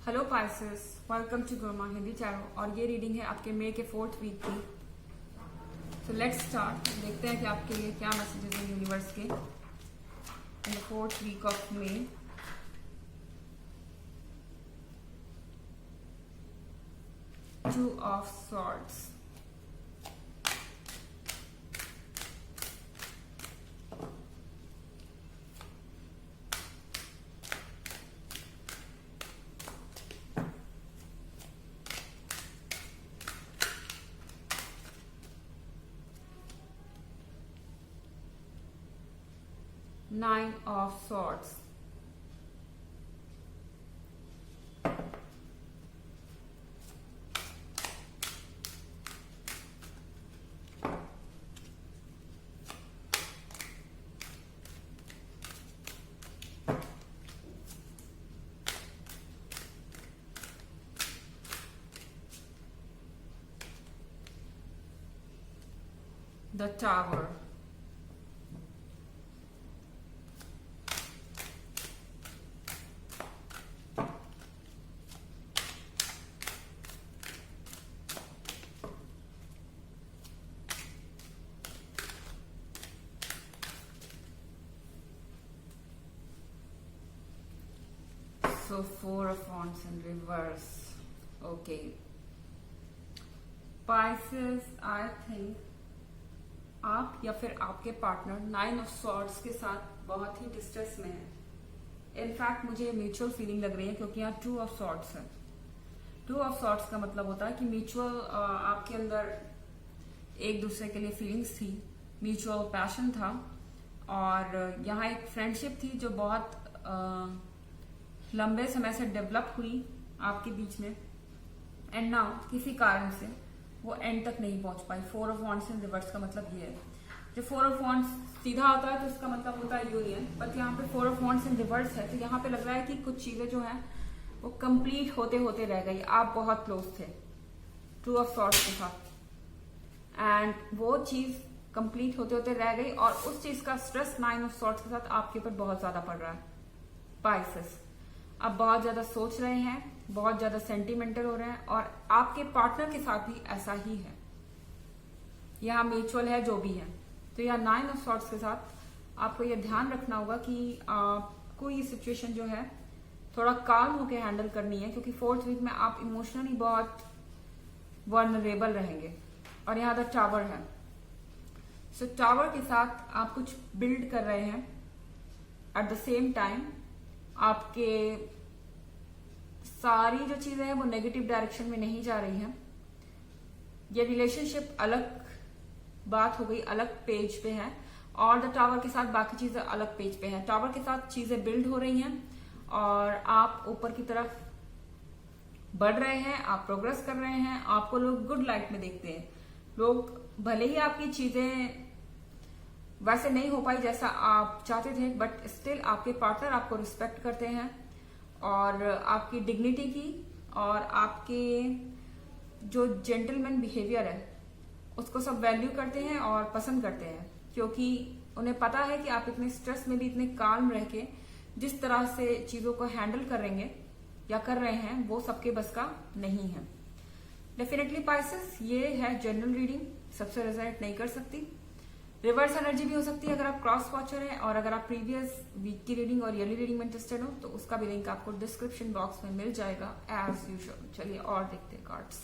Hello pisces, welcome to Guruma Hindi channel. और ये reading है आपके मई के 4th वीक की। So let's start. देखते हैं कि आपके लिए क्या मैसेजेस हैं यूनिवर्स के in the 4th week of May. Two of swords, nine of swords, the tower, so 4 of wands in reverse. Okay, Pisces, I think आप या फिर आपके पार्टनर 9 ऑफ सॉर्ड्स के साथ बहुत ही डिस्ट्रेस में है। इनफैक्ट मुझे म्यूचुअल फीलिंग लग रही है क्योंकि यहाँ 2 ऑफ सॉर्ड्स है। 2 ऑफ सॉर्ड्स का मतलब होता है कि म्यूचुअल आपके अंदर एक दूसरे के लिए फीलिंग्स थी, म्यूचुअल पैशन था और यहाँ एक फ्रेंडशिप थी जो बहुत लंबे समय से डेवलप हुई आपके बीच में। एंड नाउ किसी कारण से वो एंड तक नहीं पहुंच पाई। 4 ऑफ वॉन्ड्स इन रिवर्स का मतलब ये है। जब 4 ऑफ वॉन्ड्स सीधा आता है तो इसका मतलब होता है यूनियन, बट यहाँ पे 4 ऑफ वॉन्ड्स इन रिवर्स है तो यहाँ पे लग रहा है कि कुछ चीजें जो है वो कंप्लीट होते होते रह गई। आप बहुत क्लोज थे 2 ऑफ सॉर्ड्स के साथ एंड वो चीज कंप्लीट होते होते रह गई और उस चीज का स्ट्रेस 9 ऑफ सॉर्ड्स के साथ आपके ऊपर बहुत ज्यादा पड़ रहा है। पाइसेस, आप बहुत ज्यादा सोच रहे हैं, बहुत ज्यादा सेंटिमेंटल हो रहे हैं और आपके पार्टनर के साथ भी ऐसा ही है। यहाँ म्यूचुअल है जो भी है। तो यहाँ 9 ऑफ सॉर्ड्स के साथ आपको यह ध्यान रखना होगा कि आपको ये सिचुएशन जो है थोड़ा काम होके हैंडल करनी है क्योंकि 4th वीक में आप इमोशनली बहुत वर्नरेबल रहेंगे। और यहाँ द टावर है। सो टावर के साथ आप कुछ बिल्ड कर रहे हैं, एट द सेम टाइम आपके सारी जो चीजें हैं वो नेगेटिव डायरेक्शन में नहीं जा रही हैं। ये रिलेशनशिप अलग बात हो गई, अलग पेज पे है और द टावर के साथ बाकी चीजें अलग पेज पे हैं। टावर के साथ चीजें बिल्ड हो रही हैं और आप ऊपर की तरफ बढ़ रहे हैं, आप प्रोग्रेस कर रहे हैं। आपको लोग गुड लाइट में देखते हैं। लोग भले ही आपकी चीजें वैसे नहीं हो पाई जैसा आप चाहते थे, बट स्टिल आपके पार्टनर आपको रिस्पेक्ट करते हैं और आपकी डिग्निटी की और आपके जो जेंटलमैन बिहेवियर है उसको सब वैल्यू करते हैं और पसंद करते हैं क्योंकि उन्हें पता है कि आप इतने स्ट्रेस में भी इतने काम रह के जिस तरह से चीजों को हैंडल करेंगे या कर रहे हैं वो सबके बस का नहीं है। डेफिनेटली पाइसेस, ये है जनरल रीडिंग, सबसे रिजल्ट नहीं कर सकती। रिवर्स एनर्जी भी हो सकती है अगर आप क्रॉस वॉचर हैं और अगर आप प्रीवियस वीक की रीडिंग और ईयरली रीडिंग में इंटरेस्टेड हो तो उसका भी लिंक आपको डिस्क्रिप्शन बॉक्स में मिल जाएगा एज यूजुअल। चलिए और देखते हैं cards.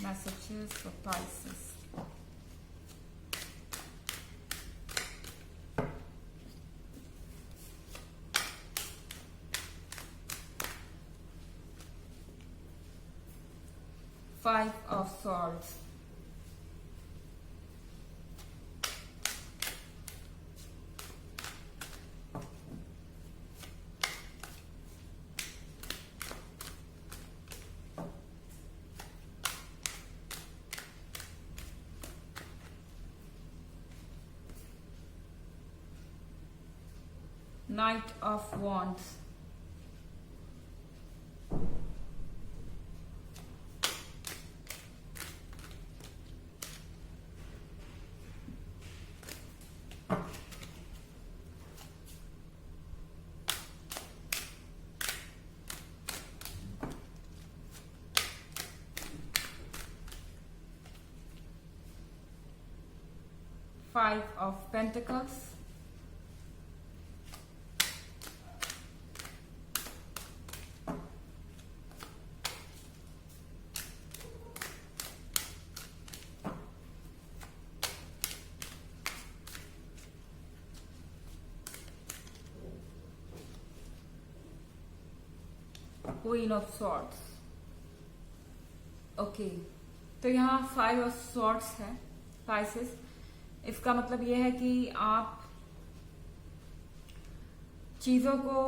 Messages for Pisces. Five of Swords, Knight of Wands, 5 of Pentacles, Queen of Swords. Okay तो यहाँ 5 of Swords है Pisces. इसका मतलब ये है कि आप चीजों को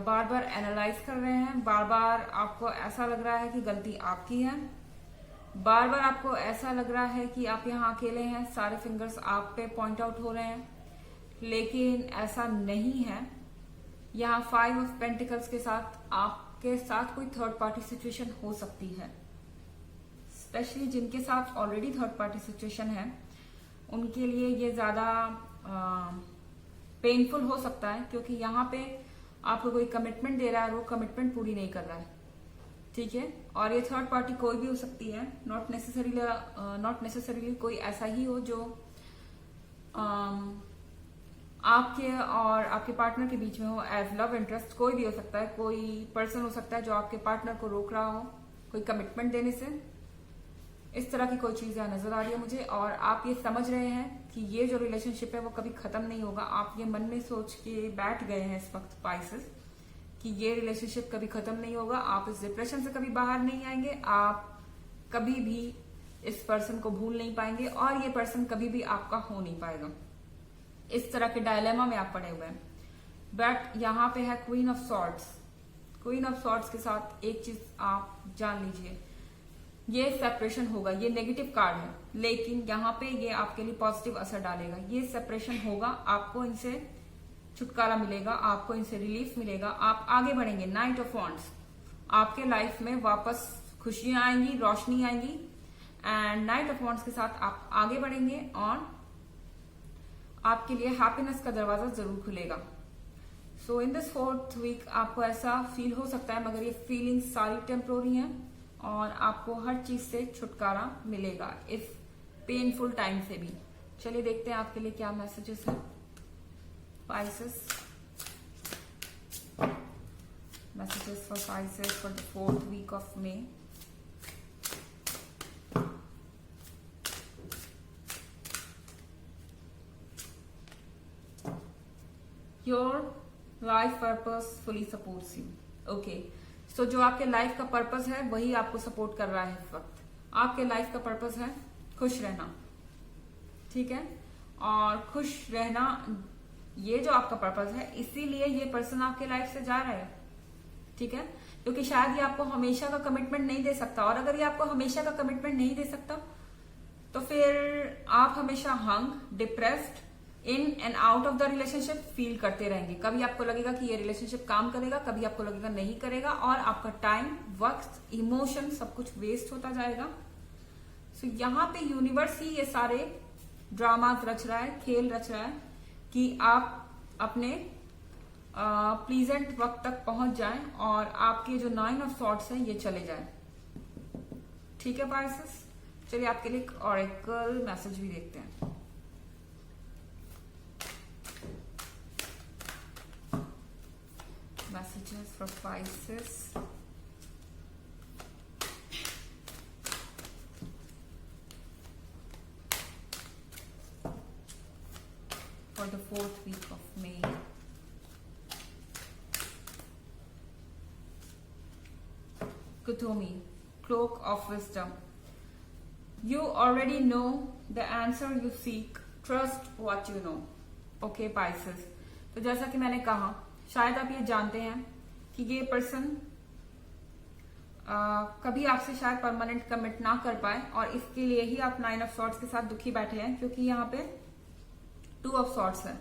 बार बार एनालाइज कर रहे हैं. बार बार आपको ऐसा लग रहा है कि गलती आपकी है. बार बार आपको ऐसा लग रहा है कि आप यहाँ अकेले हैं, सारे फिंगर्स आप पे पॉइंट आउट हो रहे हैं, लेकिन ऐसा नहीं है. यहाँ 5 of Pentacles के साथ आपके साथ कोई थर्ड पार्टी सिचुएशन हो सकती है. स्पेशली जिनके साथ ऑलरेडी थर्ड पार्टी सिचुएशन है उनके लिए ये ज्यादा पेनफुल हो सकता है, क्योंकि यहाँ पे आपको कोई कमिटमेंट दे रहा है और वो कमिटमेंट पूरी नहीं कर रहा है. ठीक है, और ये थर्ड पार्टी कोई भी हो सकती है. नॉट नेसेसरीली कोई ऐसा ही हो जो आपके और आपके पार्टनर के बीच में हो एज लव इंटरेस्ट. कोई भी हो सकता है, कोई पर्सन हो सकता है जो आपके पार्टनर को रोक रहा हो कोई कमिटमेंट देने से. इस तरह की कोई चीज यहाँ नजर आ रही है मुझे, और आप ये समझ रहे हैं कि ये जो रिलेशनशिप है वो कभी खत्म नहीं होगा. आप ये मन में सोच के बैठ गए हैं इस वक्त पाइसेस कि ये रिलेशनशिप कभी खत्म नहीं होगा. आप इस डिप्रेशन से कभी बाहर नहीं आएंगे, आप कभी भी इस पर्सन को भूल नहीं पाएंगे और ये पर्सन कभी भी आपका हो नहीं पाएगा. इस तरह के डायलेमा में आप पड़े हुए हैं. बट यहाँ पे है queen of swords. Queen of swords के साथ एक चीज आप जान लीजिए, ये सेपरेशन होगा. ये नेगेटिव कार्ड है, लेकिन यहाँ पे ये आपके लिए पॉजिटिव असर डालेगा. ये सेपरेशन होगा, आपको इनसे छुटकारा मिलेगा, आपको इनसे रिलीफ मिलेगा, आप आगे बढ़ेंगे. नाइट ऑफ वॉन्ड्स, आपके लाइफ में वापस खुशियां आएंगी, रोशनी आएंगी, एंड नाइट ऑफ वॉन्ड्स के साथ आप आगे बढ़ेंगे और आपके लिए हैप्पीनेस का दरवाजा जरूर खुलेगा. सो इन दिस 4th वीक आपको ऐसा फील हो सकता है, मगर ये फीलिंग्स सारी टेम्पोररी हैं और आपको हर चीज से छुटकारा मिलेगा इस पेनफुल टाइम से भी. चलिए देखते हैं आपके लिए क्या मैसेजेस हैं. Pisces, messages for Pisces for the 4th week of May. Your life purpose fully supports you. Okay. So जो आपके लाइफ का पर्पस है वही आपको सपोर्ट कर रहा है इस वक्त. आपके लाइफ का पर्पस है खुश रहना. ठीक है, और खुश रहना ये जो आपका पर्पस है, इसीलिए ये पर्सन आपके लाइफ से जा रहा है. ठीक है, क्योंकि शायद ये आपको हमेशा का कमिटमेंट नहीं दे सकता, और अगर ये आपको हमेशा का कमिटमेंट नहीं दे सकता तो फिर आप हमेशा hung, depressed, in and out of the relationship feel करते रहेंगे. कभी आपको लगेगा कि ये रिलेशनशिप काम करेगा, कभी आपको लगेगा नहीं करेगा, और आपका टाइम, वक्त, इमोशन सब कुछ वेस्ट होता जाएगा. सो यहाँ पे यूनिवर्स ही ये सारे ड्रामास रच रहा है, खेल रच रहा है कि आप अपने प्लीजेंट वक्त तक पहुंच जाएं और आपके जो 9 ऑफ सॉर्ड्स हैं ये चले जाएं. ठीक है पाइसेस, चलिए आपके लिए एक ऑरेकल मैसेज भी देखते हैं. Messages for Pisces. For the 4th week of May. Kuthumi, Cloak of Wisdom. You already know the answer you seek. Trust what you know. Okay, Pisces. तो जैसा कि मैंने कहा, शायद आप ये जानते हैं कि ये पर्सन कभी आपसे शायद परमानेंट कमिट ना कर पाए, और इसके लिए ही आप 9 ऑफ सॉर्ड्स के साथ दुखी बैठे हैं, क्योंकि यहाँ पे 2 ऑफ सॉर्ड्स है.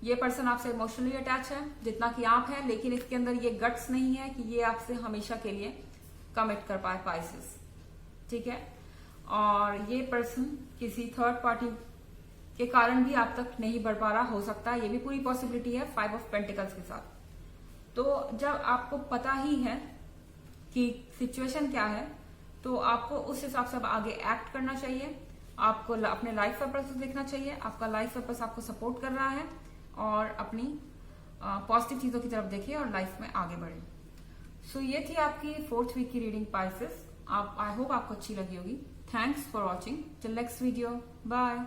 ये पर्सन आपसे इमोशनली अटैच है जितना कि आप हैं, लेकिन इसके अंदर ये गट्स नहीं है कि ये आपसे हमेशा के लिए कमिट कर पाए पाइसेस. ठीक है, और ये पर्सन किसी थर्ड पार्टी के कारण भी आप तक नहीं बढ़ पा रहा हो सकता है. ये भी पूरी पॉसिबिलिटी है 5 ऑफ पेंटिकल्स के साथ. तो जब आपको पता ही है कि सिचुएशन क्या है, तो आपको उस हिसाब से आगे एक्ट करना चाहिए. आपको अपने लाइफ पर्पस देखना चाहिए। आपका लाइफ पर्पस आपको सपोर्ट कर रहा है और अपनी पॉजिटिव चीजों की तरफ देखिए और लाइफ में आगे बढ़े। सो ये थी आपकी 4th वीक की रीडिंग पाइसेस। आई होप आपको अच्छी लगी होगी। Thanks for watching. Till next video, bye.